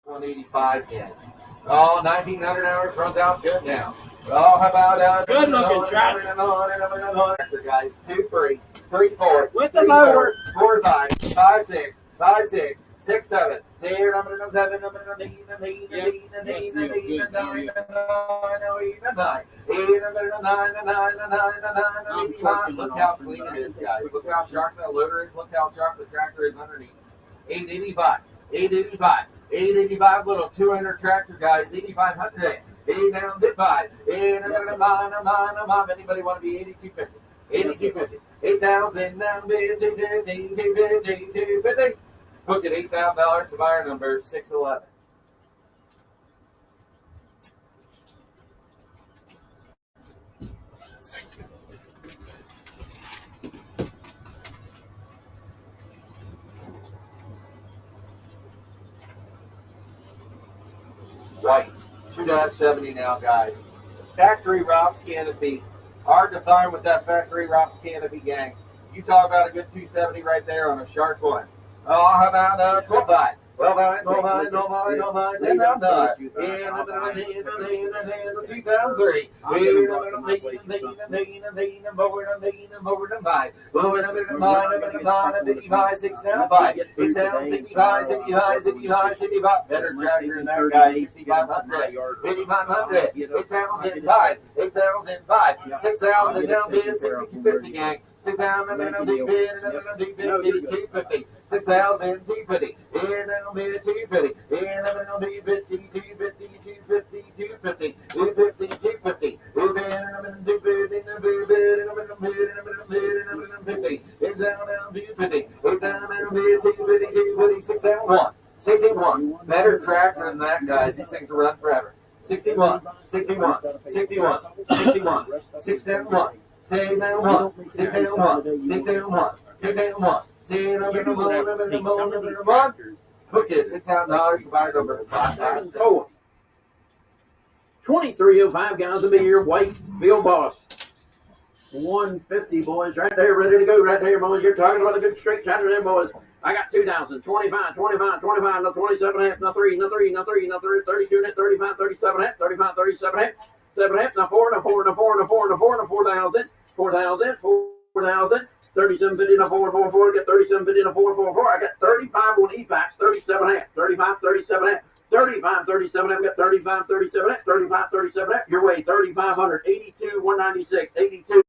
185 in. Oh, 1900 hours runs out good now. Oh, how about Good looking tractor. Guys, 2, 3, 3, 4. With the 3, loader. 4, 5, 5, 6, 5, 6, 6, 7. There, number 7, number 9, Look how clean it is, guys. Look how sharp the loader is. Look how sharp the tractor is underneath. 885, 885, 885 little 200 tractor, guys. 8500. 80 down to 5. Anybody want to be 8250? 8250. 8,000 down to 250, 250, 250. Book it $8,000 to buyer number 611. White, 2-70 now, guys. Factory ROPS canopy. Hard to find with that factory ROPS canopy, gang. You talk about a good 270 right there on a sharp one. Oh, how about 12 by? 12 by, 12 by, 12 by, 12 by, 10 down die. In 2003. Better tractor than that guy. 6,500. 8,500. 8,005. 8,005. 6,000 down bid. 6,250 gang. 6,000 down bid. 250. 6,000 250. And down bid 250. And down bid 50. 250. 250. 250. 250. 250. 61. Better tractor than that, guys. These things will run forever. 61. 61. 61. 61. 61. 61. 61. 61. 61. Book it, $6,000 buyer number 554. 2305 gallons a beer, white, Field Boss. 150, boys, right there, ready to go, right there, boys. You're talking about a good straight tractor there, boys. I got 2,000, 25, 25, 25, no 27 half, no 3, no 3, no 3, no 3, 32, no 35, 37 half, 35, 37 half, 7 half, no 4, no 4, no 4, no 4, no 4, no 4,000, 4,000, 4,000, 3750 no 4, 4, 4, get 3750 no 4, 4, 4. I got 35 on EFAX, 37 half, 35, 37 half, 35, 37 half, got 35, 37 half, 35, 37 half. Your way, 3,500, 82, 196, 82.